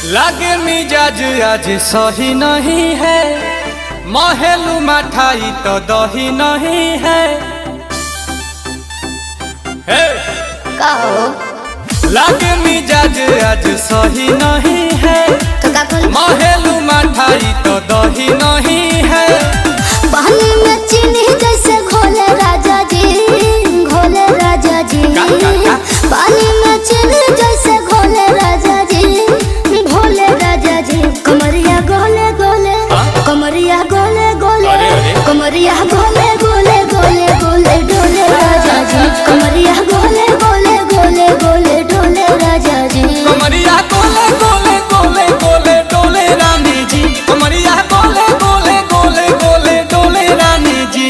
लागे मिजाज आज सही नहीं है, महलू मठाई तो दही नहीं है। कहो लागे मिजाज आज सही नहीं है, तो का बोल महलू मठाई तो दही नहीं है। पानी में चीनी जैसे घोले राजा जी, घोले राजा जी। पानी में चीनी जैसे घोले राजा जी, घोले राजा जी। कमरिया गोले गोले, कमरिया गोले गोले, कमरिया गोले गोले गोले गोले डोले राजा जी। कमरिया गोले गोले गोले गोले डोले राजा जी। कमरिया गोले गोले गोले गोले डोले रानी जी। कमरिया गोले गोले गोले गोले डोले रानी जी।